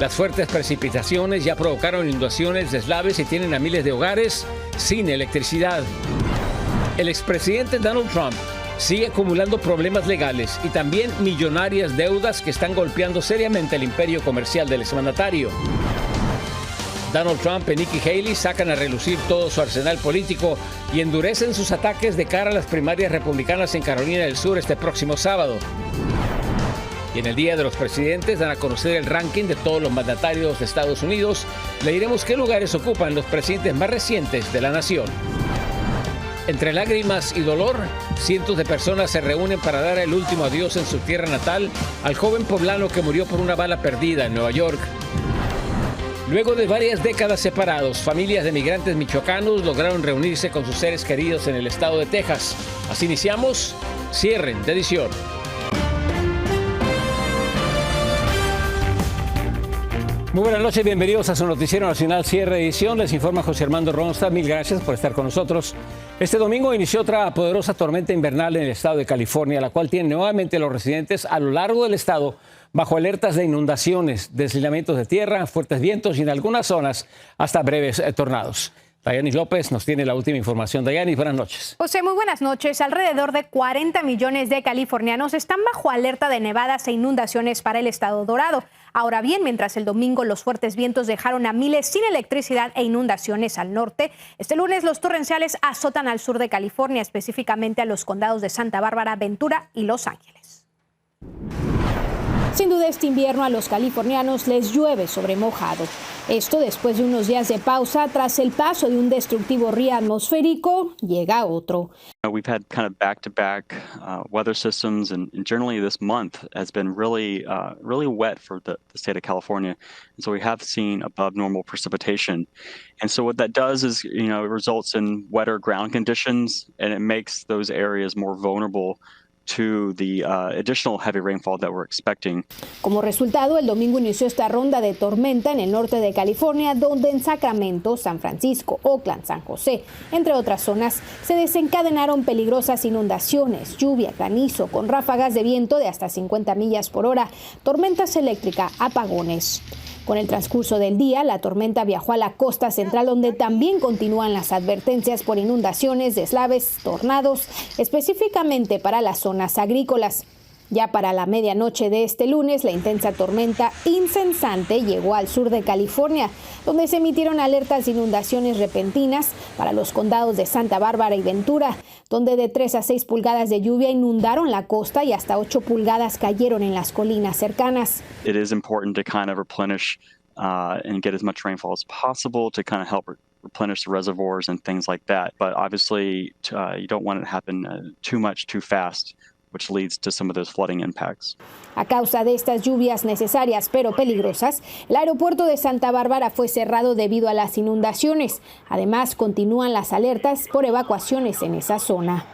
Las fuertes precipitaciones ya provocaron inundaciones, deslaves y tienen a miles de hogares sin electricidad. El expresidente Donald Trump sigue acumulando problemas legales y también millonarias deudas que están golpeando seriamente el imperio comercial del exmandatario. Donald Trump y Nikki Haley sacan a relucir todo su arsenal político y endurecen sus ataques de cara a las primarias republicanas en Carolina del Sur este próximo sábado. Y en el Día de los Presidentes dan a conocer el ranking de todos los mandatarios de Estados Unidos. Le diremos qué lugares ocupan los presidentes más recientes de la nación. Entre lágrimas y dolor, cientos de personas se reúnen para dar el último adiós en su tierra natal al joven poblano que murió por una bala perdida en Nueva York. Luego de varias décadas separados, familias de migrantes michoacanos lograron reunirse con sus seres queridos en el estado de Texas. Así iniciamos Cierre de Edición. Muy buenas noches, bienvenidos a su noticiero nacional Cierre de Edición. Les informa José Armando Ronsta. Mil gracias por estar con nosotros. Este domingo inició otra poderosa tormenta invernal en el estado de California, la cual tiene nuevamente a los residentes a lo largo del estado bajo alertas de inundaciones, deslizamientos de tierra, fuertes vientos y en algunas zonas hasta breves tornados. Dayanis López nos tiene la última información. Dayanis, buenas noches. José, muy buenas noches. Alrededor de 40 millones de californianos están bajo alerta de nevadas e inundaciones para el estado dorado. Ahora bien, mientras el domingo los fuertes vientos dejaron a miles sin electricidad e inundaciones al norte, este lunes los torrenciales azotan al sur de California, específicamente a los condados de Santa Bárbara, Ventura y Los Ángeles. Sin duda, este invierno a los californianos les llueve sobre mojado. Esto después de unos días de pausa tras el paso de un destructivo río atmosférico, llega otro. We've had kind of back-to-back weather systems, and generally this month has been really wet for the state of California. And so we have seen above normal precipitation. And so what that does is, it results in wetter ground conditions, and it makes those areas more vulnerable to the additional heavy rainfall that we're expecting. Como resultado, el domingo inició esta ronda de tormenta en el norte de California, donde en Sacramento, San Francisco, Oakland, San José, entre otras zonas, se desencadenaron peligrosas inundaciones, lluvia, granizo, con ráfagas de viento de hasta 50 millas por hora, tormentas eléctricas, apagones. Con el transcurso del día, la tormenta viajó a la costa central, donde también continúan las advertencias por inundaciones, deslaves, tornados, específicamente para las zonas agrícolas. Ya para la medianoche de este lunes, la intensa tormenta incesante llegó al sur de California, donde se emitieron alertas de inundaciones repentinas para los condados de Santa Bárbara y Ventura, donde de 3 a 6 pulgadas de lluvia inundaron la costa y hasta 8 pulgadas cayeron en las colinas cercanas. It is important to kind of replenish and get as much rainfall as possible to kind of help replenish the reservoirs and things like that. But obviously, you don't want it to happen too much too fast, which leads to some of those flooding impacts. A causa de estas lluvias necesarias pero peligrosas, el aeropuerto de Santa Bárbara fue cerrado debido a las inundaciones. Además, continúan las alertas por evacuaciones en esa zona.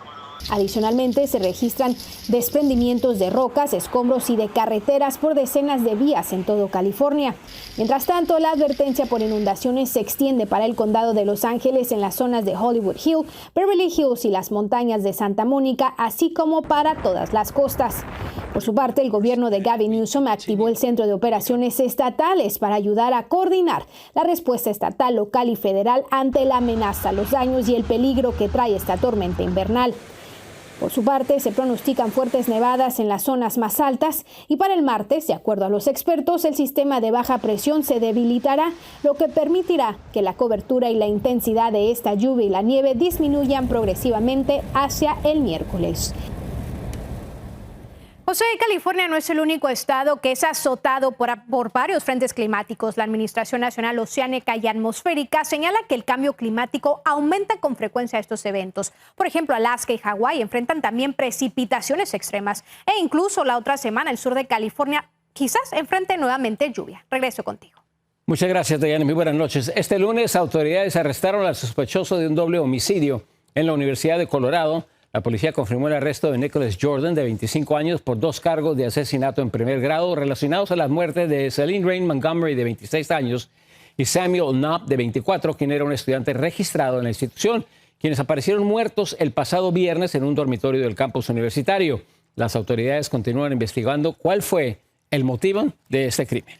Adicionalmente, se registran desprendimientos de rocas, escombros y de carreteras por decenas de vías en todo California. Mientras tanto, la advertencia por inundaciones se extiende para el condado de Los Ángeles en las zonas de Hollywood Hill, Beverly Hills y las montañas de Santa Mónica, así como para todas las costas. Por su parte, el gobierno de Gavin Newsom activó el Centro de Operaciones Estatales para ayudar a coordinar la respuesta estatal, local y federal ante la amenaza, los daños y el peligro que trae esta tormenta invernal. Por su parte, se pronostican fuertes nevadas en las zonas más altas y para el martes, de acuerdo a los expertos, el sistema de baja presión se debilitará, lo que permitirá que la cobertura y la intensidad de esta lluvia y la nieve disminuyan progresivamente hacia el miércoles. José, California no es el único estado que es azotado por varios frentes climáticos. La Administración Nacional Oceánica y Atmosférica señala que el cambio climático aumenta con frecuencia estos eventos. Por ejemplo, Alaska y Hawái enfrentan también precipitaciones extremas e incluso la otra semana el sur de California quizás enfrente nuevamente lluvia. Regreso contigo. Muchas gracias, Dayana. Muy buenas noches. Este lunes, autoridades arrestaron al sospechoso de un doble homicidio en la Universidad de Colorado. La policía confirmó el arresto de Nicholas Jordan, de 25 años, por 2 cargos de asesinato en primer grado relacionados a las muertes de Celine Rain Montgomery, de 26 años, y Samuel Knopp, de 24, quien era un estudiante registrado en la institución, quienes aparecieron muertos el pasado viernes en un dormitorio del campus universitario. Las autoridades continúan investigando cuál fue el motivo de este crimen.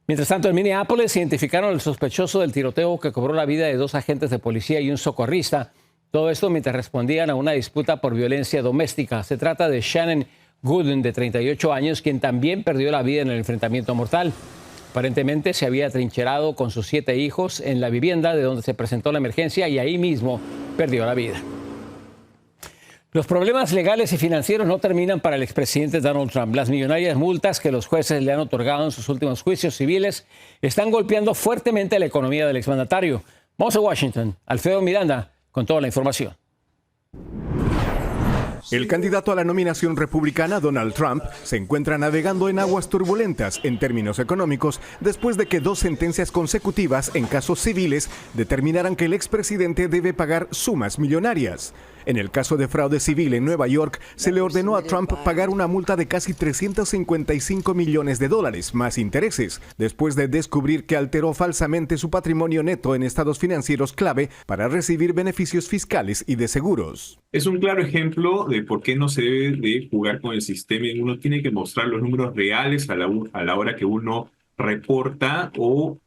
Mientras tanto, en Minneapolis identificaron al sospechoso del tiroteo que cobró la vida de 2 agentes de policía y un socorrista. Todo esto mientras respondían a una disputa por violencia doméstica. Se trata de Shannon Gooden, de 38 años, quien también perdió la vida en el enfrentamiento mortal. Aparentemente se había atrincherado con sus 7 hijos en la vivienda de donde se presentó la emergencia y ahí mismo perdió la vida. Los problemas legales y financieros no terminan para el expresidente Donald Trump. Las millonarias multas que los jueces le han otorgado en sus últimos juicios civiles están golpeando fuertemente la economía del exmandatario. Vamos a Washington. Alfredo Miranda con toda la información. El candidato a la nominación republicana, Donald Trump, se encuentra navegando en aguas turbulentas en términos económicos después de que 2 sentencias consecutivas en casos civiles determinaran que el expresidente debe pagar sumas millonarias. En el caso de fraude civil en Nueva York, se le ordenó a Trump pagar una multa de casi $355 millones más intereses, después de descubrir que alteró falsamente su patrimonio neto en estados financieros clave para recibir beneficios fiscales y de seguros. Es un claro ejemplo de por qué no se debe de jugar con el sistema. Uno tiene que mostrar los números reales a la hora que uno reporta o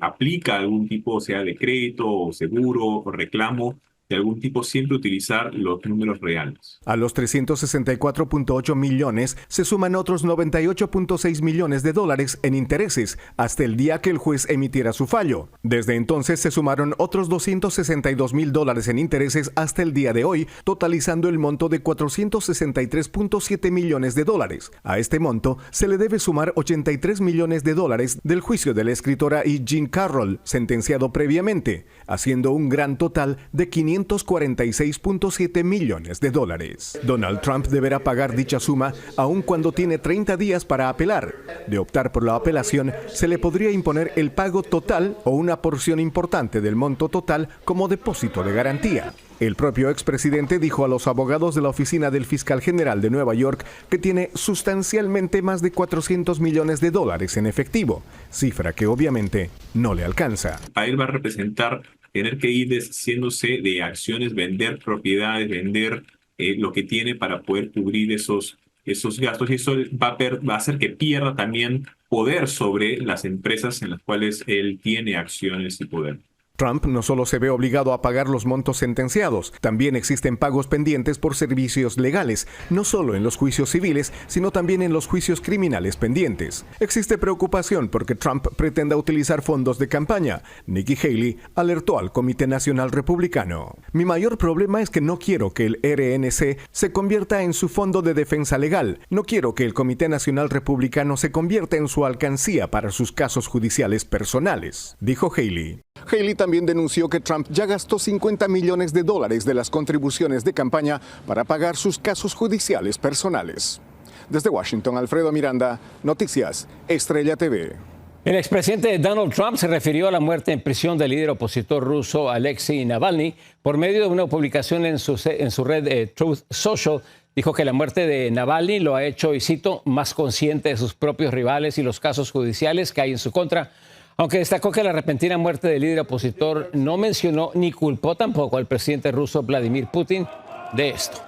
aplica algún tipo, sea de crédito o seguro o reclamo de algún tipo, siempre utilizar los números reales. A los 364.8 millones se suman otros 98.6 millones de dólares en intereses hasta el día que el juez emitiera su fallo. Desde entonces se sumaron otros 262 mil dólares en intereses hasta el día de hoy, totalizando el monto de 463.7 millones de dólares. A este monto se le debe sumar 83 millones de dólares del juicio de la escritora E. Jean Carroll, sentenciado previamente, haciendo un gran total de 546.7 millones de dólares. Donald Trump deberá pagar dicha suma aun cuando tiene 30 días para apelar. De optar por la apelación, se le podría imponer el pago total o una porción importante del monto total como depósito de garantía. El propio expresidente dijo a los abogados de la oficina del fiscal general de Nueva York que tiene sustancialmente más de 400 millones de dólares en efectivo, cifra que obviamente no le alcanza. A él va a representar tener que ir deshaciéndose de acciones, vender propiedades, vender lo que tiene para poder cubrir esos gastos, y eso va a hacer que pierda también poder sobre las empresas en las cuales él tiene acciones y poder. Trump no solo se ve obligado a pagar los montos sentenciados, también existen pagos pendientes por servicios legales, no solo en los juicios civiles, sino también en los juicios criminales pendientes. Existe preocupación porque Trump pretenda utilizar fondos de campaña. Nikki Haley alertó al Comité Nacional Republicano. Mi mayor problema es que no quiero que el RNC se convierta en su fondo de defensa legal. No quiero que el Comité Nacional Republicano se convierta en su alcancía para sus casos judiciales personales, dijo Haley. Haley también denunció que Trump ya gastó 50 millones de dólares de las contribuciones de campaña para pagar sus casos judiciales personales. Desde Washington, Alfredo Miranda, Noticias Estrella TV. El expresidente Donald Trump se refirió a la muerte en prisión del líder opositor ruso Alexei Navalny por medio de una publicación en su red Truth Social. Dijo que la muerte de Navalny lo ha hecho, y cito, más consciente de sus propios rivales y los casos judiciales que hay en su contra. Aunque destacó que la repentina muerte del líder opositor no mencionó ni culpó tampoco al presidente ruso Vladimir Putin de esto.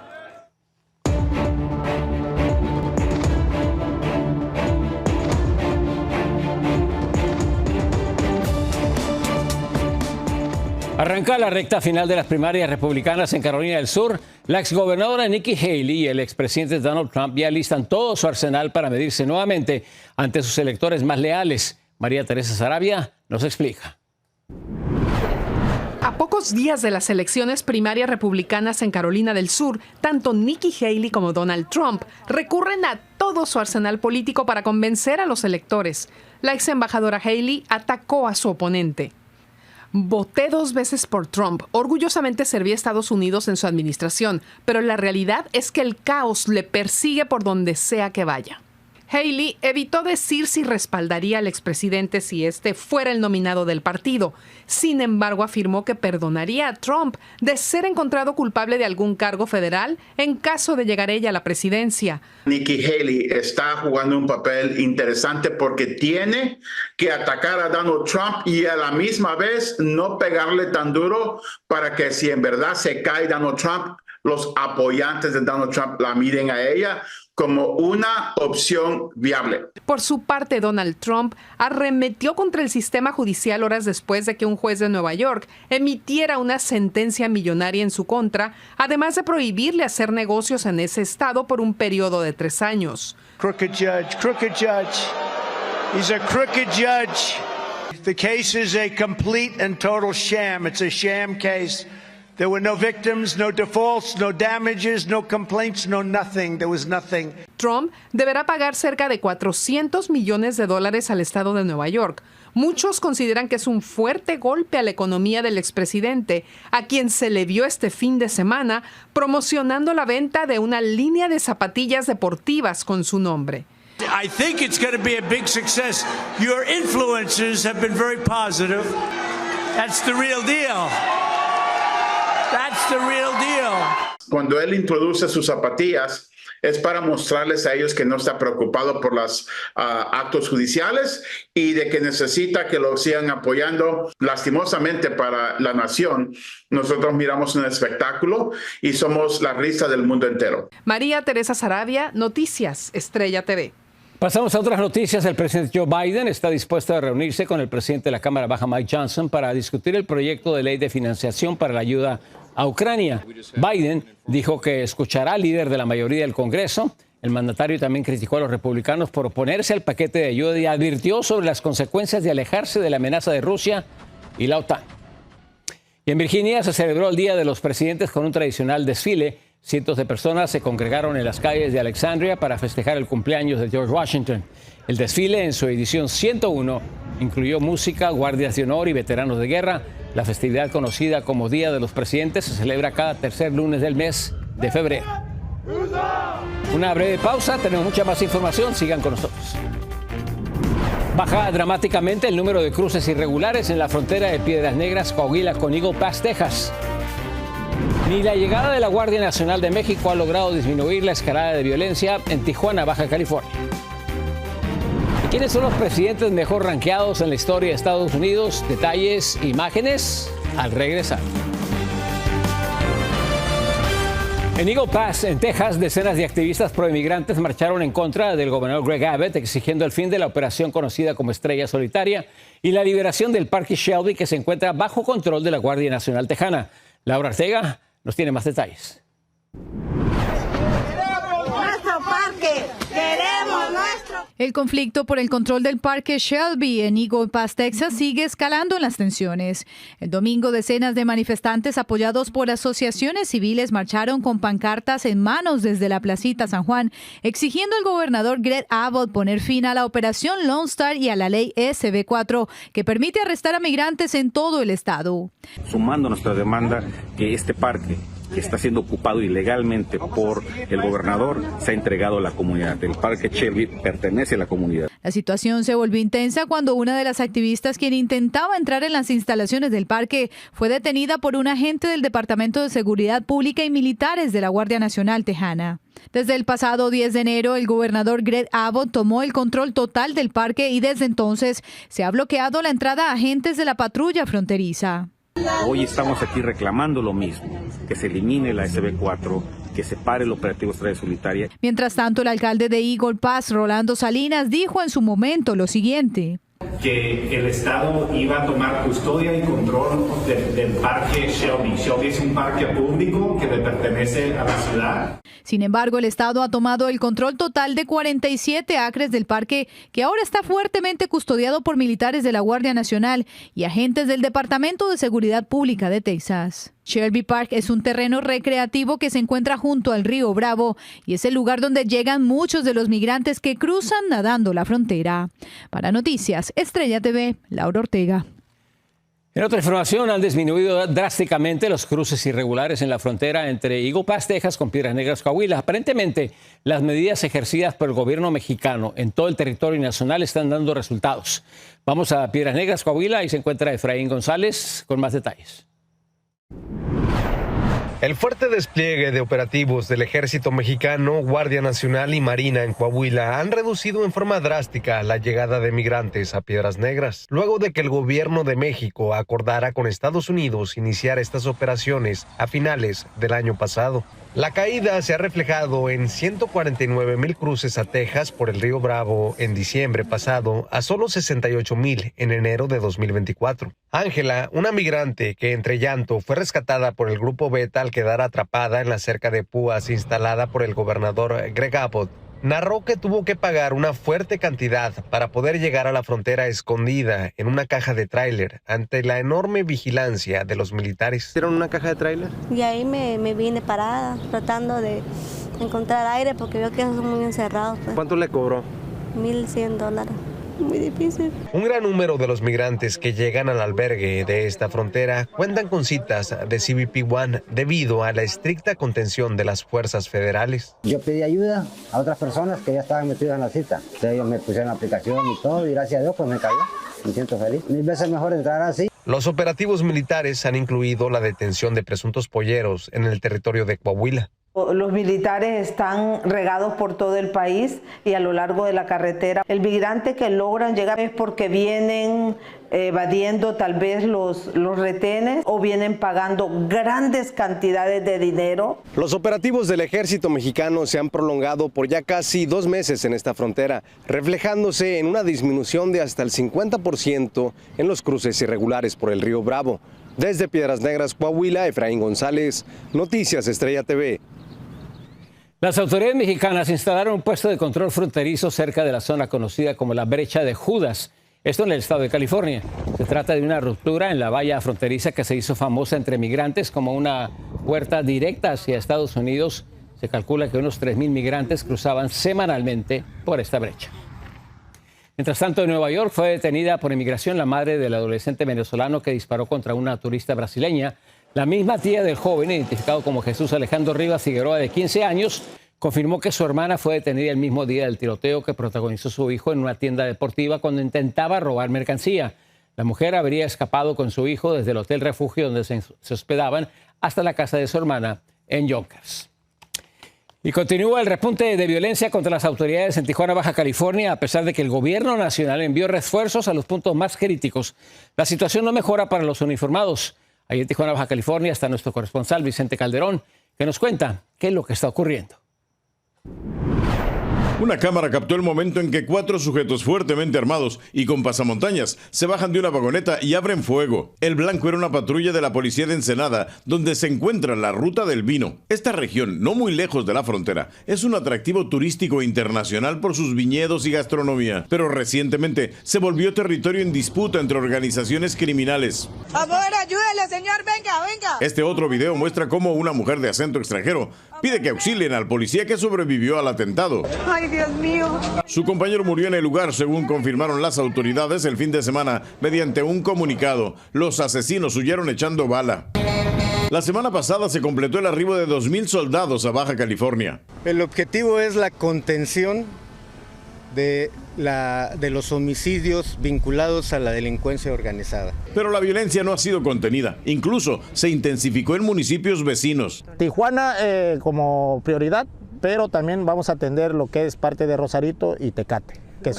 Arranca la recta final de las primarias republicanas en Carolina del Sur. La exgobernadora Nikki Haley y el expresidente Donald Trump ya listan todo su arsenal para medirse nuevamente ante sus electores más leales. María Teresa Sarabia nos explica. A pocos días de las elecciones primarias republicanas en Carolina del Sur, tanto Nikki Haley como Donald Trump recurren a todo su arsenal político para convencer a los electores. La ex embajadora Haley atacó a su oponente. Voté 2 veces por Trump. Orgullosamente serví a Estados Unidos en su administración, pero la realidad es que el caos le persigue por donde sea que vaya. Haley evitó decir si respaldaría al expresidente si este fuera el nominado del partido. Sin embargo, afirmó que perdonaría a Trump de ser encontrado culpable de algún cargo federal en caso de llegar ella a la presidencia. Nikki Haley está jugando un papel interesante porque tiene que atacar a Donald Trump y a la misma vez no pegarle tan duro para que si en verdad se cae Donald Trump, los apoyantes de Donald Trump la miren a ella como una opción viable. Por su parte, Donald Trump arremetió contra el sistema judicial horas después de que un juez de Nueva York emitiera una sentencia millonaria en su contra, además de prohibirle hacer negocios en ese estado por un periodo de 3 años. Crooked judge, crooked judge. He's a crooked judge. The case is a complete and total sham. It's a sham case. There were no victims, no defaults, no damages, no complaints, no nothing. There was nothing. Trump deberá pagar cerca de $400 millones al estado de Nueva York. Muchos consideran que es un fuerte golpe a la economía del expresidente, a quien se le vio este fin de semana promocionando la venta de una línea de zapatillas deportivas con su nombre. I think it's going to be a big success. Your influences have been very positive. That's the real deal. That's the real deal. Cuando él introduce sus zapatillas, es para mostrarles a ellos que no está preocupado por los actos judiciales y de que necesita que lo sigan apoyando. Lastimosamente para la nación, nosotros miramos un espectáculo y somos la risa del mundo entero. María Teresa Saravia, Noticias Estrella TV. Pasamos a otras noticias. El presidente Joe Biden está dispuesto a reunirse con el presidente de la Cámara Baja, Mike Johnson, para discutir el proyecto de ley de financiación para la ayuda a Ucrania. Biden dijo que escuchará al líder de la mayoría del Congreso. El mandatario también criticó a los republicanos por oponerse al paquete de ayuda y advirtió sobre las consecuencias de alejarse de la amenaza de Rusia y la OTAN. Y en Virginia se celebró el Día de los Presidentes con un tradicional desfile. Cientos de personas se congregaron en las calles de Alexandria para festejar el cumpleaños de George Washington. El desfile, en su edición 101, incluyó música, guardias de honor y veteranos de guerra. La festividad, conocida como Día de los Presidentes, se celebra cada tercer lunes del mes de febrero. Una breve pausa, tenemos mucha más información, sigan con nosotros. Baja dramáticamente el número de cruces irregulares en la frontera de Piedras Negras, Coahuila, con Eagle Pass, Texas. Ni la llegada de la Guardia Nacional de México ha logrado disminuir la escalada de violencia en Tijuana, Baja California. ¿Y quiénes son los presidentes mejor rankeados en la historia de Estados Unidos? Detalles, imágenes, al regresar. En Eagle Pass, en Texas, decenas de activistas proinmigrantes marcharon en contra del gobernador Greg Abbott, exigiendo el fin de la operación conocida como Estrella Solitaria y la liberación del Parque Shelby, que se encuentra bajo control de la Guardia Nacional Tejana. Laura Ortega nos tiene más detalles. Nuestro parque, queremos nuestro. El conflicto por el control del Parque Shelby en Eagle Pass, Texas, sigue escalando en las tensiones. El domingo, decenas de manifestantes apoyados por asociaciones civiles marcharon con pancartas en manos desde la Placita San Juan, exigiendo al gobernador Greg Abbott poner fin a la operación Lone Star y a la ley SB4, que permite arrestar a migrantes en todo el estado. Sumando nuestra demanda que este parque, que está siendo ocupado ilegalmente por el gobernador, se ha entregado a la comunidad. El Parque Shelby pertenece a la comunidad. La situación se volvió intensa cuando una de las activistas, quien intentaba entrar en las instalaciones del parque, fue detenida por un agente del Departamento de Seguridad Pública y militares de la Guardia Nacional Tejana. Desde el pasado 10 de enero, el gobernador Greg Abbott tomó el control total del parque y desde entonces se ha bloqueado la entrada a agentes de la patrulla fronteriza. Hoy estamos aquí reclamando lo mismo, que se elimine la SB4, que se pare el operativo Estrella Solitaria. Mientras tanto, el alcalde de Eagle Pass, Rolando Salinas, dijo en su momento lo siguiente: que el Estado iba a tomar custodia y control del parque Shelby. Shelby es un parque público que le pertenece a la ciudad. Sin embargo, el Estado ha tomado el control total de 47 acres del parque, que ahora está fuertemente custodiado por militares de la Guardia Nacional y agentes del Departamento de Seguridad Pública de Texas. Shelby Park es un terreno recreativo que se encuentra junto al río Bravo y es el lugar donde llegan muchos de los migrantes que cruzan nadando la frontera. Para Noticias Estrella TV, Laura Ortega. En otra información, han disminuido drásticamente los cruces irregulares en la frontera entre Eagle Pass, Texas, con Piedras Negras, Coahuila. Aparentemente, las medidas ejercidas por el gobierno mexicano en todo el territorio nacional están dando resultados. Vamos a Piedras Negras, Coahuila, y se encuentra Efraín González con más detalles. El fuerte despliegue de operativos del Ejército Mexicano, Guardia Nacional y Marina en Coahuila han reducido en forma drástica la llegada de migrantes a Piedras Negras, luego de que el gobierno de México acordara con Estados Unidos iniciar estas operaciones a finales del año pasado. La caída se ha reflejado en 149,000 cruces a Texas por el río Bravo en diciembre pasado a solo 68,000 en enero de 2024. Ángela, una migrante que entre llanto fue rescatada por el grupo Beta al quedar atrapada en la cerca de púas instalada por el gobernador Greg Abbott, narró que tuvo que pagar una fuerte cantidad para poder llegar a la frontera escondida en una caja de tráiler ante la enorme vigilancia de los militares. ¿Era una caja de tráiler? Y ahí me vine parada tratando de encontrar aire porque veo que son muy encerrados. Pues. ¿Cuánto le cobró? $1,100. Muy difícil. Un gran número de los migrantes que llegan al albergue de esta frontera cuentan con citas de CBP One debido a la estricta contención de las fuerzas federales. Yo pedí ayuda a otras personas que ya estaban metidas en la cita. Ellos me pusieron la aplicación y todo y gracias a Dios pues me cayó. Me siento feliz. 1000 veces mejor entrar así. Los operativos militares han incluido la detención de presuntos polleros en el territorio de Coahuila. Los militares están regados por todo el país y a lo largo de la carretera. El migrante que logran llegar es porque vienen evadiendo tal vez los retenes o vienen pagando grandes cantidades de dinero. Los operativos del Ejército Mexicano se han prolongado por ya casi 2 meses en esta frontera, reflejándose en una disminución de hasta el 50% en los cruces irregulares por el río Bravo. Desde Piedras Negras, Coahuila, Efraín González, Noticias Estrella TV. Las autoridades mexicanas instalaron un puesto de control fronterizo cerca de la zona conocida como la Brecha de Judas, esto en el estado de California. Se trata de una ruptura en la valla fronteriza que se hizo famosa entre migrantes como una puerta directa hacia Estados Unidos. Se calcula que unos 3,000 migrantes cruzaban semanalmente por esta brecha. Mientras tanto, en Nueva York fue detenida por inmigración la madre del adolescente venezolano que disparó contra una turista brasileña. La misma tía del joven, identificado como Jesús Alejandro Rivas Figueroa, de 15 años, confirmó que su hermana fue detenida el mismo día del tiroteo que protagonizó su hijo en una tienda deportiva cuando intentaba robar mercancía. La mujer habría escapado con su hijo desde el hotel refugio donde se hospedaban hasta la casa de su hermana en Yonkers. Y continúa el repunte de violencia contra las autoridades en Tijuana, Baja California, a pesar de que el gobierno nacional envió refuerzos a los puntos más críticos. La situación no mejora para los uniformados. Ahí en Tijuana, Baja California, está nuestro corresponsal Vicente Calderón, que nos cuenta qué es lo que está ocurriendo. Una cámara captó el momento en que 4 sujetos fuertemente armados y con pasamontañas se bajan de una vagoneta y abren fuego. El blanco era una patrulla de la policía de Ensenada, donde se encuentra la Ruta del Vino. Esta región, no muy lejos de la frontera, es un atractivo turístico internacional por sus viñedos y gastronomía, pero recientemente se volvió territorio en disputa entre organizaciones criminales. Por favor, ayúdele, señor, venga. Este otro video muestra cómo una mujer de acento extranjero pide que auxilien al policía que sobrevivió al atentado. Ay, Dios mío. Su compañero murió en el lugar, según confirmaron las autoridades el fin de semana mediante un comunicado. Los asesinos huyeron echando bala. La semana pasada se completó el arribo de 2,000 soldados a Baja California. El objetivo es la contención de los homicidios vinculados a la delincuencia organizada. Pero la violencia no ha sido contenida. Incluso se intensificó en municipios vecinos. Tijuana como prioridad, pero también vamos a atender lo que es parte de Rosarito y Tecate, que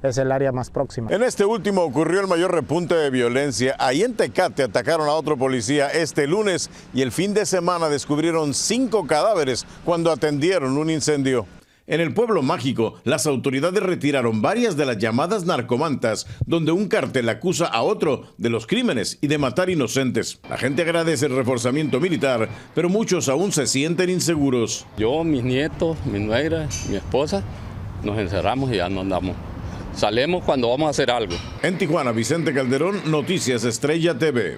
es el área más próxima. En este último ocurrió el mayor repunte de violencia. Ahí en Tecate atacaron a otro policía este lunes y el fin de semana descubrieron 5 cadáveres cuando atendieron un incendio. En el pueblo mágico, las autoridades retiraron varias de las llamadas narcomantas, donde un cártel acusa a otro de los crímenes y de matar inocentes. La gente agradece el reforzamiento militar, pero muchos aún se sienten inseguros. Yo, mis nietos, mi nuera, mi esposa, nos encerramos y ya no andamos. Salimos cuando vamos a hacer algo. En Tijuana, Vicente Calderón, Noticias Estrella TV.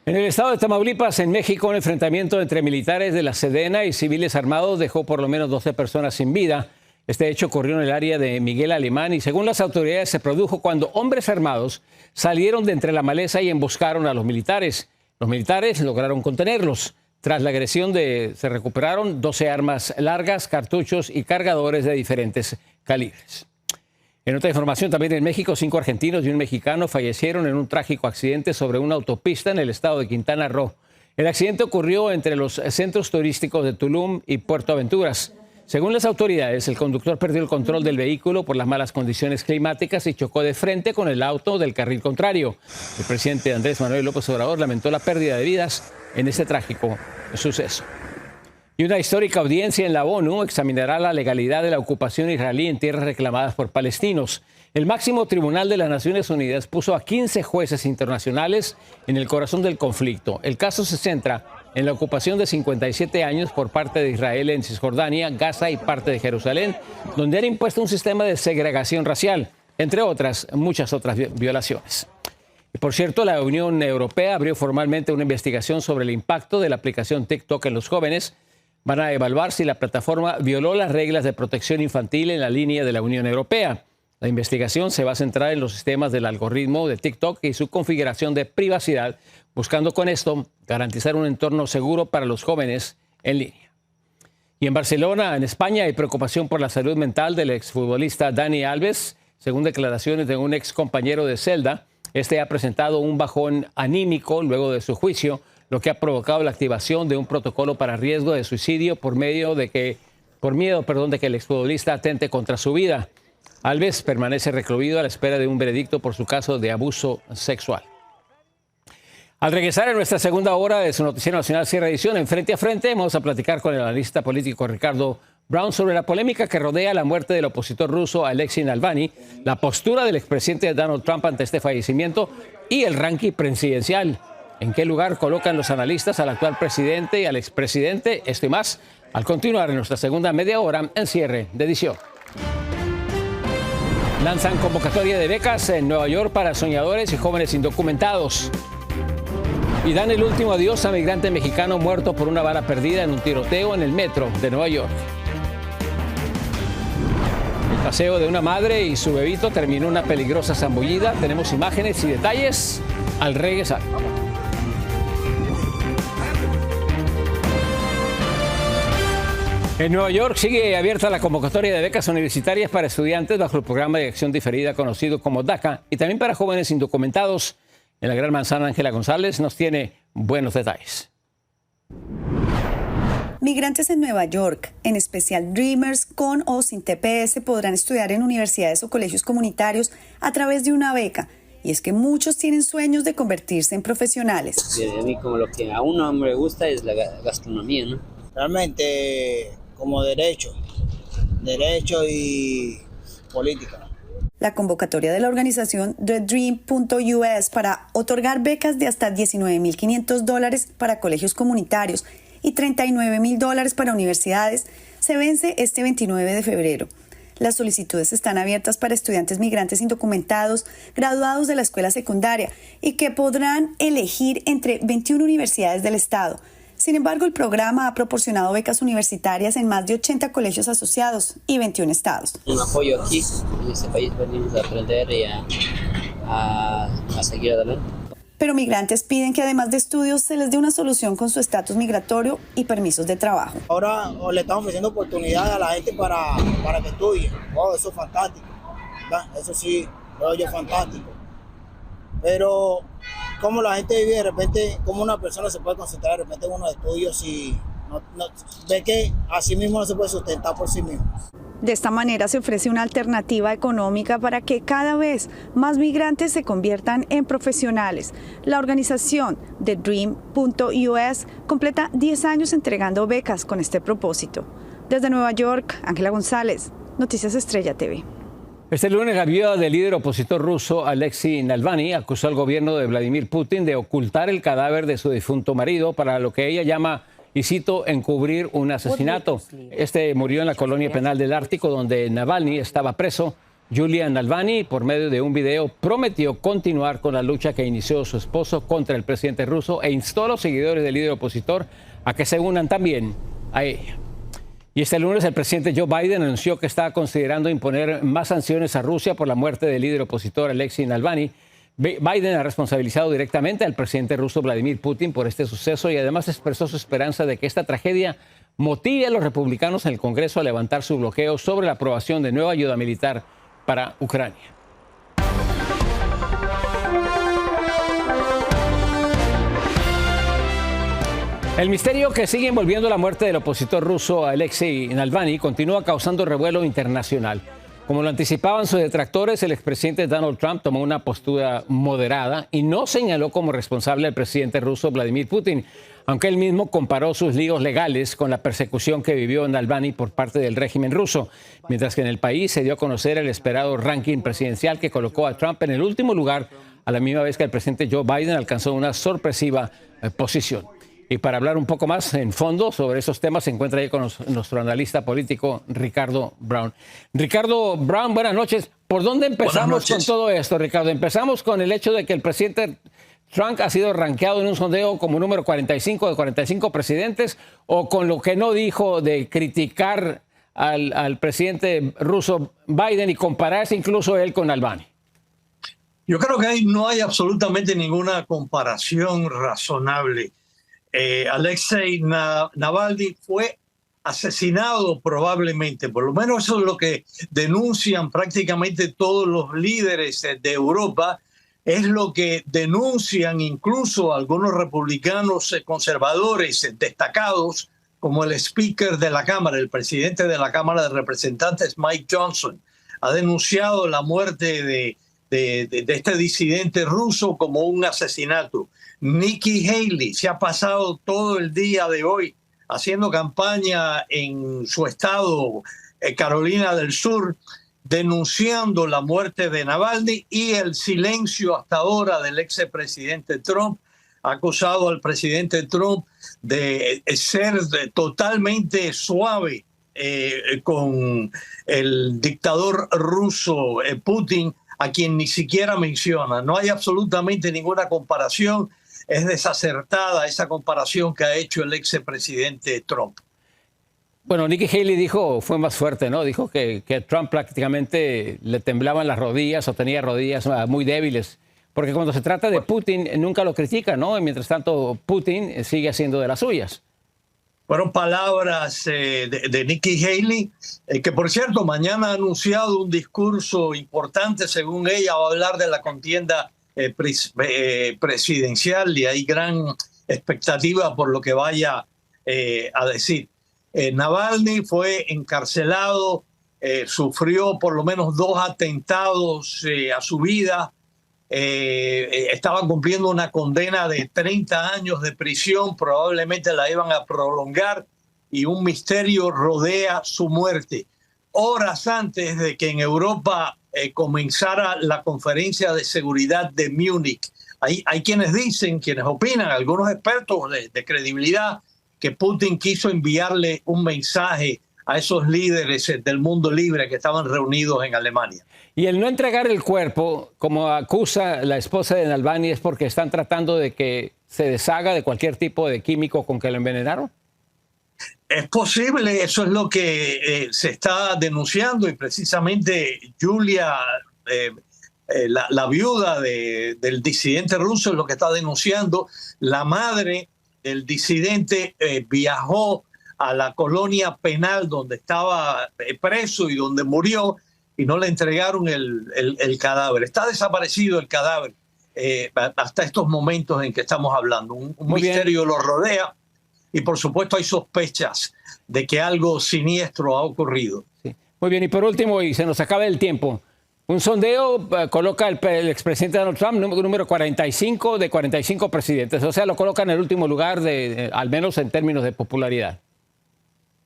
En el estado de Tamaulipas, en México, un enfrentamiento entre militares de la Sedena y civiles armados dejó por lo menos 12 personas sin vida. Este hecho ocurrió en el área de Miguel Alemán y, según las autoridades, se produjo cuando hombres armados salieron de entre la maleza y emboscaron a los militares. Los militares lograron contenerlos. Tras la agresión se recuperaron 12 armas largas, cartuchos y cargadores de diferentes calibres. En otra información, también en México, 5 argentinos y un mexicano fallecieron en un trágico accidente sobre una autopista en el estado de Quintana Roo. El accidente ocurrió entre los centros turísticos de Tulum y Puerto Aventuras. Según las autoridades, el conductor perdió el control del vehículo por las malas condiciones climáticas y chocó de frente con el auto del carril contrario. El presidente Andrés Manuel López Obrador lamentó la pérdida de vidas en este trágico suceso. Y una histórica audiencia en la ONU examinará la legalidad de la ocupación israelí en tierras reclamadas por palestinos. El máximo tribunal de las Naciones Unidas puso a 15 jueces internacionales en el corazón del conflicto. El caso se centra en la ocupación de 57 años por parte de Israel en Cisjordania, Gaza y parte de Jerusalén, donde han impuesto un sistema de segregación racial, entre muchas otras violaciones. Y por cierto, la Unión Europea abrió formalmente una investigación sobre el impacto de la aplicación TikTok en los jóvenes. Van a evaluar si la plataforma violó las reglas de protección infantil en la línea de la Unión Europea. La investigación se va a centrar en los sistemas del algoritmo de TikTok y su configuración de privacidad, buscando con esto garantizar un entorno seguro para los jóvenes en línea. Y en Barcelona, en España, hay preocupación por la salud mental del exfutbolista Dani Alves. Según declaraciones de un ex compañero de celda, este ha presentado un bajón anímico luego de su juicio, lo que ha provocado la activación de un protocolo para riesgo de suicidio por miedo de que el exfutbolista atente contra su vida. Alves permanece recluido a la espera de un veredicto por su caso de abuso sexual. Al regresar en nuestra segunda hora de su Noticiero Nacional Cierre Edición, en Frente a Frente, vamos a platicar con el analista político Ricardo Brown sobre la polémica que rodea la muerte del opositor ruso Alexei Navalny, la postura del expresidente Donald Trump ante este fallecimiento y el ranking presidencial. ¿En qué lugar colocan los analistas al actual presidente y al expresidente? Esto y más al continuar en nuestra segunda media hora en Cierre de Edición. Lanzan convocatoria de becas en Nueva York para soñadores y jóvenes indocumentados. Y dan el último adiós a migrante mexicano muerto por una bala perdida en un tiroteo en el metro de Nueva York. El paseo de una madre y su bebito terminó en una peligrosa zambullida. Tenemos imágenes y detalles al regresar. En Nueva York sigue abierta la convocatoria de becas universitarias para estudiantes bajo el programa de acción diferida conocido como DACA y también para jóvenes indocumentados. En la Gran Manzana, Ángela González nos tiene buenos detalles. Migrantes en Nueva York, en especial Dreamers con o sin TPS, podrán estudiar en universidades o colegios comunitarios a través de una beca. Y es que muchos tienen sueños de convertirse en profesionales. A mí como lo que a un hombre le gusta es la gastronomía, ¿no? Realmente como derecho y política. La convocatoria de la organización TheDream.us para otorgar becas de hasta $19,500 para colegios comunitarios y $39,000 para universidades se vence este 29 de febrero. Las solicitudes están abiertas para estudiantes migrantes indocumentados, graduados de la escuela secundaria y que podrán elegir entre 21 universidades del estado. Sin embargo, el programa ha proporcionado becas universitarias en más de 80 colegios asociados y 21 estados. Un apoyo aquí, en este país venimos a aprender y a seguir adelante. Pero migrantes piden que además de estudios se les dé una solución con su estatus migratorio y permisos de trabajo. Ahora le estamos ofreciendo oportunidades a la gente para que estudie. Oh, eso es fantástico, ¿verdad? Eso sí, lo oye fantástico. Pero cómo la gente vive de repente, cómo una persona se puede concentrar de repente en unos estudios y no ve que a sí mismo no se puede sustentar por sí mismo. De esta manera se ofrece una alternativa económica para que cada vez más migrantes se conviertan en profesionales. La organización TheDream.us completa 10 años entregando becas con este propósito. Desde Nueva York, Ángela González, Noticias Estrella TV. Este lunes, la viuda del líder opositor ruso Alexei Navalny acusó al gobierno de Vladimir Putin de ocultar el cadáver de su difunto marido para lo que ella llama, y cito, encubrir un asesinato. Este murió en la colonia penal del Ártico, donde Navalny estaba preso. Yulia Navalny, por medio de un video, prometió continuar con la lucha que inició su esposo contra el presidente ruso e instó a los seguidores del líder opositor a que se unan también a ella. Y este lunes el presidente Joe Biden anunció que está considerando imponer más sanciones a Rusia por la muerte del líder opositor Alexei Navalny. Biden ha responsabilizado directamente al presidente ruso Vladimir Putin por este suceso y además expresó su esperanza de que esta tragedia motive a los republicanos en el Congreso a levantar su bloqueo sobre la aprobación de nueva ayuda militar para Ucrania. El misterio que sigue envolviendo la muerte del opositor ruso Alexei Navalny continúa causando revuelo internacional. Como lo anticipaban sus detractores, el expresidente Donald Trump tomó una postura moderada y no señaló como responsable al presidente ruso Vladimir Putin, aunque él mismo comparó sus líos legales con la persecución que vivió Navalny por parte del régimen ruso, mientras que en el país se dio a conocer el esperado ranking presidencial que colocó a Trump en el último lugar, a la misma vez que el presidente Joe Biden alcanzó una sorpresiva posición. Y para hablar un poco más en fondo sobre esos temas se encuentra ahí con nuestro analista político Ricardo Brown. Ricardo Brown, buenas noches. ¿Por dónde empezamos con todo esto, Ricardo? ¿Empezamos con el hecho de que el presidente Trump ha sido rankeado en un sondeo como número 45 de 45 presidentes, o con lo que no dijo de criticar al presidente ruso Biden y compararse incluso él con Navalny? Yo creo que no hay absolutamente ninguna comparación razonable. Alexei Navalny fue asesinado probablemente, por lo menos eso es lo que denuncian prácticamente todos los líderes de Europa, es lo que denuncian incluso algunos republicanos conservadores destacados, como el speaker de la Cámara, el presidente de la Cámara de Representantes, Mike Johnson, ha denunciado la muerte de este disidente ruso como un asesinato. Nikki Haley se ha pasado todo el día de hoy haciendo campaña en su estado, Carolina del Sur, denunciando la muerte de Navalny y el silencio hasta ahora del expresidente Trump. Ha acusado al presidente Trump de ser totalmente suave con el dictador ruso Putin, a quien ni siquiera menciona. No hay absolutamente ninguna comparación. Es desacertada esa comparación que ha hecho el expresidente Trump. Bueno, Nikki Haley fue más fuerte, ¿no? Dijo que Trump prácticamente le temblaban las rodillas o tenía rodillas muy débiles. Porque cuando se trata de Putin, nunca lo critica, ¿no? Y mientras tanto, Putin sigue haciendo de las suyas. Fueron palabras de Nikki Haley, que por cierto, mañana ha anunciado un discurso importante, según ella, va a hablar de la contienda presidencial y hay gran expectativa por lo que vaya a decir. Navalny fue encarcelado, sufrió por lo menos 2 atentados a su vida, estaba cumpliendo una condena de 30 años de prisión, probablemente la iban a prolongar y un misterio rodea su muerte. Horas antes de que en Europa comenzara la conferencia de seguridad de Múnich. Hay quienes dicen, quienes opinan, algunos expertos de credibilidad, que Putin quiso enviarle un mensaje a esos líderes del mundo libre que estaban reunidos en Alemania. Y el no entregar el cuerpo, como acusa la esposa de Navalny, es porque están tratando de que se deshaga de cualquier tipo de químico con que lo envenenaron. Es posible, eso es lo que se está denunciando y precisamente Julia, la viuda del disidente ruso, es lo que está denunciando. La madre del disidente viajó a la colonia penal donde estaba preso y donde murió y no le entregaron el cadáver. Está desaparecido el cadáver hasta estos momentos en que estamos hablando. Un misterio lo rodea. Y por supuesto hay sospechas de que algo siniestro ha ocurrido. Sí. Muy bien, y por último, y se nos acaba el tiempo, un sondeo coloca el expresidente Donald Trump número 45 de 45 presidentes, o sea, lo coloca en el último lugar, al menos en términos de popularidad.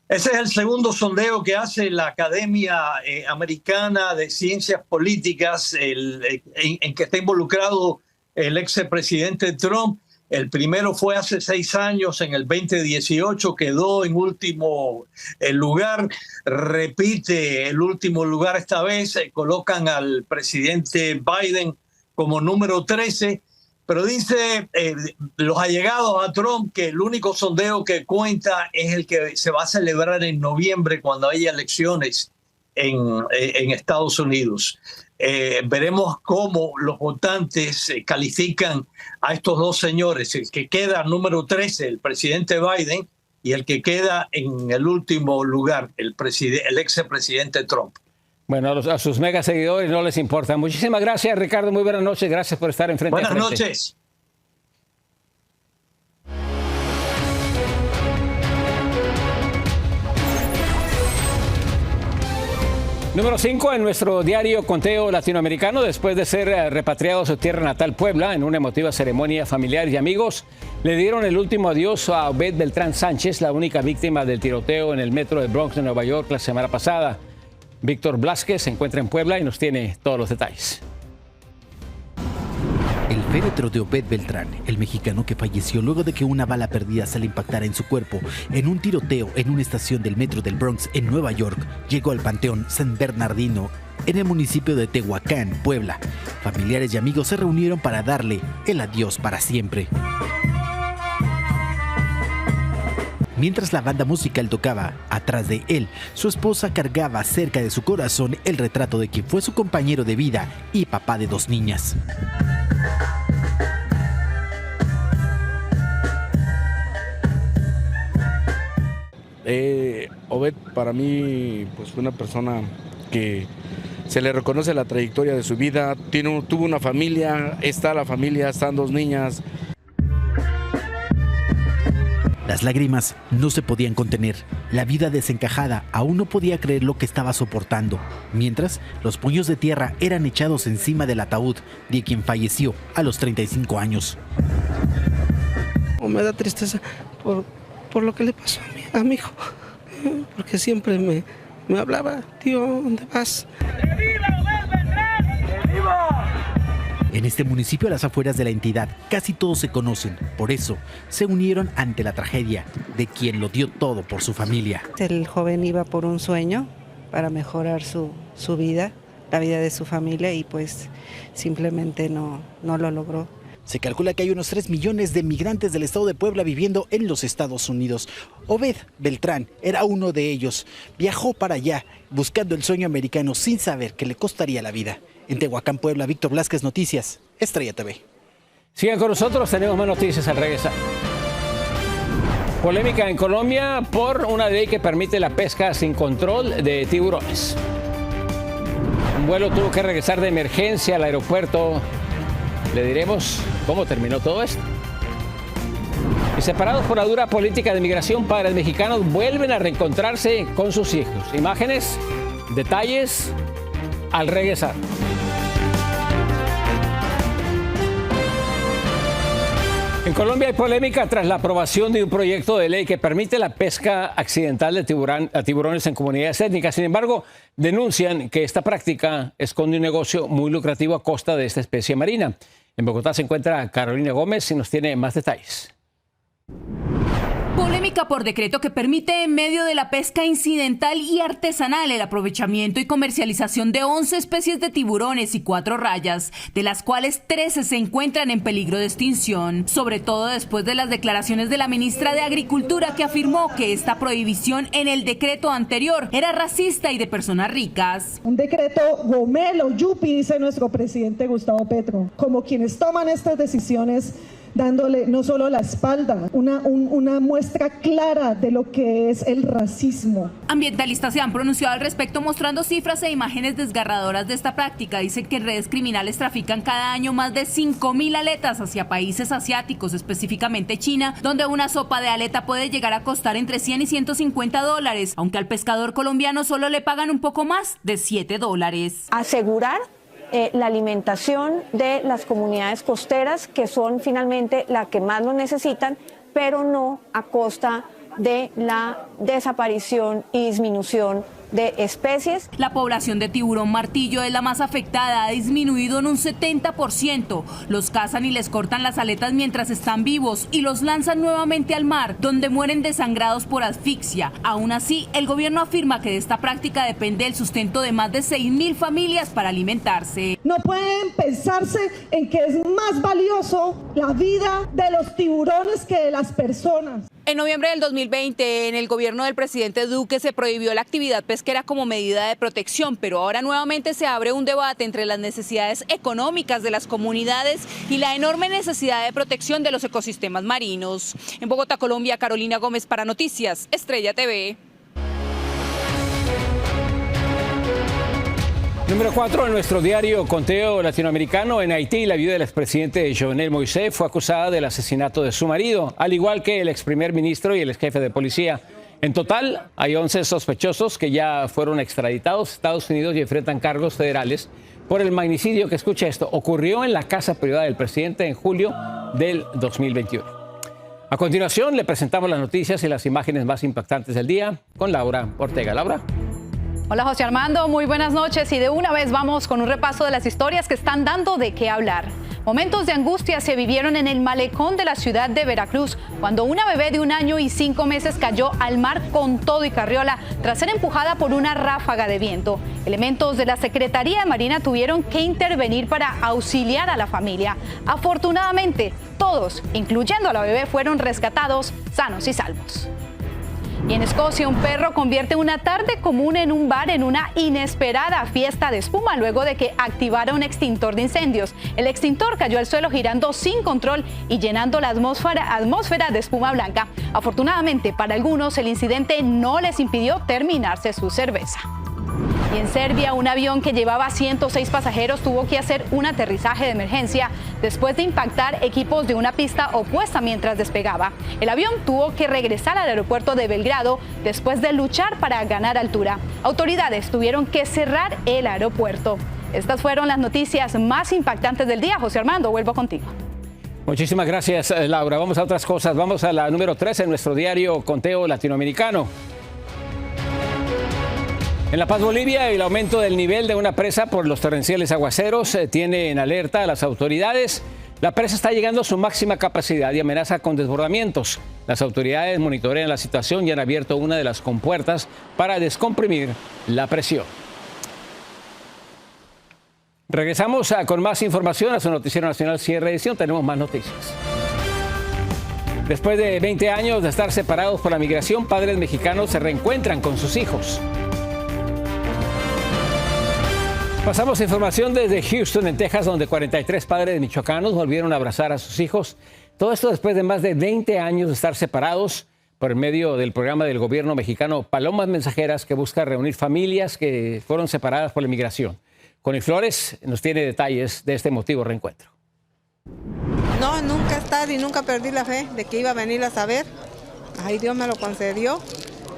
Ese es el segundo sondeo que hace la Academia Americana de Ciencias Políticas, en que está involucrado el expresidente Trump. El primero fue hace 6 años, en el 2018, quedó en último lugar. Repite el último lugar esta vez, colocan al presidente Biden como número 13, pero dice los allegados a Trump que el único sondeo que cuenta es el que se va a celebrar en noviembre cuando haya elecciones en Estados Unidos. Veremos cómo los votantes califican a estos dos señores, el que queda número 13, el presidente Biden, y el que queda en el último lugar, el expresidente Trump. Bueno, a sus mega seguidores no les importa. Muchísimas gracias, Ricardo. Muy buenas noches. Gracias por estar en Frente a Frente. Buenas noches. Número 5 en nuestro diario conteo latinoamericano. Después de ser repatriado a su tierra natal, Puebla, en una emotiva ceremonia, familiares y amigos le dieron el último adiós a Obed Beltrán Sánchez, la única víctima del tiroteo en el metro de Bronx de Nueva York la semana pasada. Víctor Blázquez se encuentra en Puebla y nos tiene todos los detalles. El féretro de Obed Beltrán, el mexicano que falleció luego de que una bala perdida se le impactara en su cuerpo en un tiroteo en una estación del metro del Bronx en Nueva York, llegó al Panteón San Bernardino en el municipio de Tehuacán, Puebla. Familiares y amigos se reunieron para darle el adiós para siempre. Mientras la banda musical tocaba, atrás de él, su esposa cargaba cerca de su corazón el retrato de quien fue su compañero de vida y papá de 2 niñas. Obed para mí pues fue una persona que se le reconoce la trayectoria de su vida, tuvo una familia, está la familia, están 2 niñas. Las lágrimas no se podían contener. La vida desencajada aún no podía creer lo que estaba soportando. Mientras, los puños de tierra eran echados encima del ataúd de quien falleció a los 35 años. Me da tristeza por lo que le pasó a mi hijo, porque siempre me hablaba, tío, ¿dónde vas? En este municipio, a las afueras de la entidad, casi todos se conocen. Por eso, se unieron ante la tragedia de quien lo dio todo por su familia. El joven iba por un sueño para mejorar su vida, la vida de su familia, y pues simplemente no lo logró. Se calcula que hay unos 3 millones de migrantes del estado de Puebla viviendo en los Estados Unidos. Obed Beltrán era uno de ellos. Viajó para allá buscando el sueño americano sin saber que le costaría la vida. En Tehuacán, Puebla, Víctor Blázquez, Noticias, Estrella TV. Sigan con nosotros, tenemos más noticias al regresar. Polémica en Colombia por una ley que permite la pesca sin control de tiburones. Un vuelo tuvo que regresar de emergencia al aeropuerto. Le diremos cómo terminó todo esto. Y separados por la dura política de migración, padres mexicanos vuelven a reencontrarse con sus hijos. Imágenes, detalles, al regresar. En Colombia hay polémica tras la aprobación de un proyecto de ley que permite la pesca accidental de tiburones en comunidades étnicas. Sin embargo, denuncian que esta práctica esconde un negocio muy lucrativo a costa de esta especie marina. En Bogotá se encuentra Carolina Gómez y nos tiene más detalles. Polémica por decreto que permite en medio de la pesca incidental y artesanal el aprovechamiento y comercialización de 11 especies de tiburones y 4 rayas, de las cuales 13 se encuentran en peligro de extinción, sobre todo después de las declaraciones de la ministra de Agricultura, que afirmó que esta prohibición en el decreto anterior era racista y de personas ricas. Un decreto gomelo, yupi, dice nuestro presidente Gustavo Petro, como quienes toman estas decisiones, dándole no solo la espalda, una muestra clara de lo que es el racismo. Ambientalistas se han pronunciado al respecto mostrando cifras e imágenes desgarradoras de esta práctica. Dicen que redes criminales trafican cada año más de 5.000 aletas hacia países asiáticos, específicamente China, donde una sopa de aleta puede llegar a costar entre 100 y 150 dólares, aunque al pescador colombiano solo le pagan un poco más de 7 dólares. Asegurar la alimentación de las comunidades costeras, que son finalmente las que más lo necesitan, pero no a costa de la desaparición y disminución de especies. La población de tiburón martillo es la más afectada, ha disminuido en un 70%. Los cazan y les cortan las aletas mientras están vivos y los lanzan nuevamente al mar, donde mueren desangrados por asfixia. Aún así, el gobierno afirma que de esta práctica depende el sustento de más de 6.000 familias para alimentarse. No pueden pensarse en que es más valioso la vida de los tiburones que de las personas. En noviembre del 2020, en el gobierno del presidente Duque se prohibió la actividad pesquera como medida de protección, pero ahora nuevamente se abre un debate entre las necesidades económicas de las comunidades y la enorme necesidad de protección de los ecosistemas marinos. En Bogotá, Colombia, Carolina Gómez para Noticias, Estrella TV. Número 4 en nuestro diario conteo latinoamericano. En Haití, la viuda del expresidente Jovenel Moïse fue acusada del asesinato de su marido, al igual que el ex primer ministro y el ex jefe de policía. En total, hay 11 sospechosos que ya fueron extraditados a Estados Unidos y enfrentan cargos federales por el magnicidio que, escucha esto, ocurrió en la casa privada del presidente en julio del 2021. A continuación, le presentamos las noticias y las imágenes más impactantes del día con Laura Ortega. Laura. Hola José Armando, muy buenas noches y de una vez vamos con un repaso de las historias que están dando de qué hablar. Momentos de angustia se vivieron en el malecón de la ciudad de Veracruz cuando una bebé de 1 año y 5 meses cayó al mar con todo y carriola tras ser empujada por una ráfaga de viento. Elementos de la Secretaría de Marina tuvieron que intervenir para auxiliar a la familia. Afortunadamente, todos, incluyendo a la bebé, fueron rescatados sanos y salvos. Y en Escocia, un perro convierte una tarde común en un bar en una inesperada fiesta de espuma luego de que activara un extintor de incendios. El extintor cayó al suelo girando sin control y llenando la atmósfera de espuma blanca. Afortunadamente, para algunos, el incidente no les impidió terminarse su cerveza. Y en Serbia, un avión que llevaba 106 pasajeros tuvo que hacer un aterrizaje de emergencia después de impactar equipos de una pista opuesta mientras despegaba. El avión tuvo que regresar al aeropuerto de Belgrado después de luchar para ganar altura. Autoridades tuvieron que cerrar el aeropuerto. Estas fueron las noticias más impactantes del día. José Armando, vuelvo contigo. Muchísimas gracias, Laura. Vamos a otras cosas. Vamos a la número 3 en nuestro diario Conteo Latinoamericano. En La Paz, Bolivia, el aumento del nivel de una presa por los torrenciales aguaceros tiene en alerta a las autoridades. La presa está llegando a su máxima capacidad y amenaza con desbordamientos. Las autoridades monitorean la situación y han abierto una de las compuertas para descomprimir la presión. Regresamos con más información a su noticiero nacional Cierre Edición. Tenemos más noticias. Después de 20 años de estar separados por la migración, padres mexicanos se reencuentran con sus hijos. Pasamos a información desde Houston, en Texas, donde 43 padres michoacanos volvieron a abrazar a sus hijos. Todo esto después de más de 20 años de estar separados por medio del programa del gobierno mexicano Palomas Mensajeras, que busca reunir familias que fueron separadas por la inmigración. Connie Flores nos tiene detalles de este emotivo reencuentro. No, nunca estar y nunca perdí la fe de que iba a venirlas a ver. Ay, Dios me lo concedió,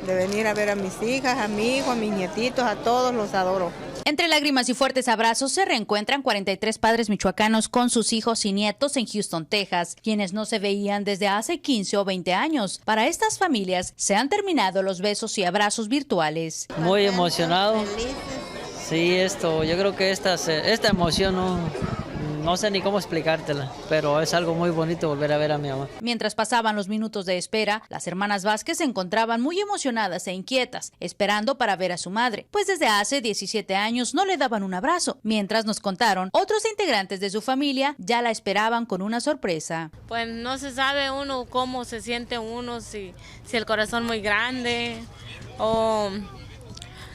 de venir a ver a mis hijas, a mi hijo, a mis nietitos, a todos los adoro. Entre lágrimas y fuertes abrazos se reencuentran 43 padres michoacanos con sus hijos y nietos en Houston, Texas, quienes no se veían desde hace 15 o 20 años. Para estas familias se han terminado los besos y abrazos virtuales. Muy emocionado. Sí, yo creo que esta emoción no sé ni cómo explicártela, pero es algo muy bonito volver a ver a mi mamá. Mientras pasaban los minutos de espera, las hermanas Vázquez se encontraban muy emocionadas e inquietas, esperando para ver a su madre, pues desde hace 17 años no le daban un abrazo. Mientras nos contaron, otros integrantes de su familia ya la esperaban con una sorpresa. Pues no se sabe uno cómo se siente uno, si el corazón muy grande o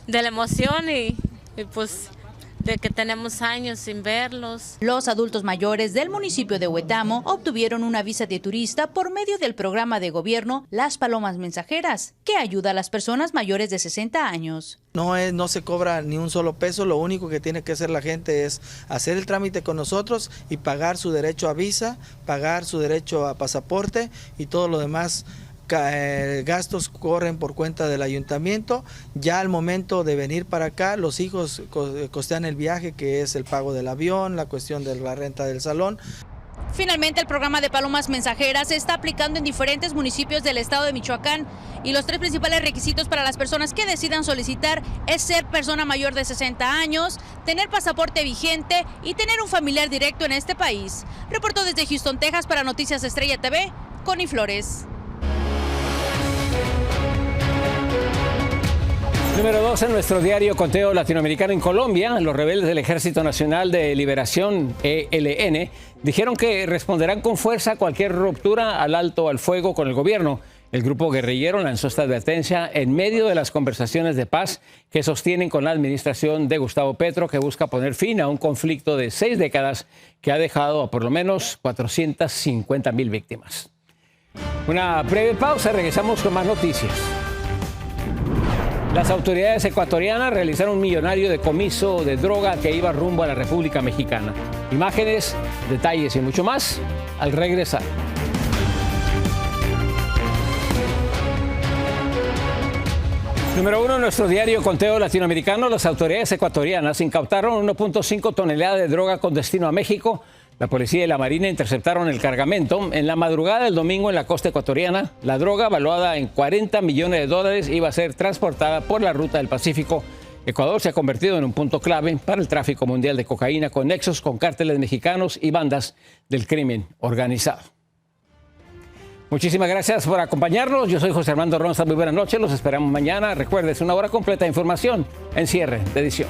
de la emoción y pues de que tenemos años sin verlos. Los adultos mayores del municipio de Huetamo obtuvieron una visa de turista por medio del programa de gobierno Las Palomas Mensajeras, que ayuda a las personas mayores de 60 años. No se cobra ni un solo peso, lo único que tiene que hacer la gente es hacer el trámite con nosotros y pagar su derecho a visa, pagar su derecho a pasaporte y todo lo demás. Gastos corren por cuenta del ayuntamiento. Ya al momento de venir para acá, los hijos costean el viaje, que es el pago del avión, la cuestión de la renta del salón. Finalmente, el programa de Palomas Mensajeras se está aplicando en diferentes municipios del estado de Michoacán y los 3 principales requisitos para las personas que decidan solicitar es ser persona mayor de 60 años, tener pasaporte vigente y tener un familiar directo en este país. Reportó desde Houston, Texas para Noticias Estrella TV, Connie Flores. Número 2 en nuestro diario Conteo Latinoamericano. En Colombia, los rebeldes del Ejército Nacional de Liberación, ELN, dijeron que responderán con fuerza a cualquier ruptura al alto al fuego con el gobierno. El grupo guerrillero lanzó esta advertencia en medio de las conversaciones de paz que sostienen con la administración de Gustavo Petro, que busca poner fin a un conflicto de 6 décadas que ha dejado a por lo menos 450,000 víctimas. Una breve pausa, regresamos con más noticias. Las autoridades ecuatorianas realizaron un millonario decomiso de droga que iba rumbo a la República Mexicana. Imágenes, detalles y mucho más al regresar. Número 1 en nuestro diario Conteo Latinoamericano, las autoridades ecuatorianas incautaron 1.5 toneladas de droga con destino a México. La policía y la marina interceptaron el cargamento. En la madrugada del domingo en la costa ecuatoriana, la droga, valuada en $40 millones, iba a ser transportada por la ruta del Pacífico. Ecuador se ha convertido en un punto clave para el tráfico mundial de cocaína con nexos con cárteles mexicanos y bandas del crimen organizado. Muchísimas gracias por acompañarnos. Yo soy José Armando Ronza. Muy buenas noches. Los esperamos mañana. Recuerden, es una hora completa de información en cierre de edición.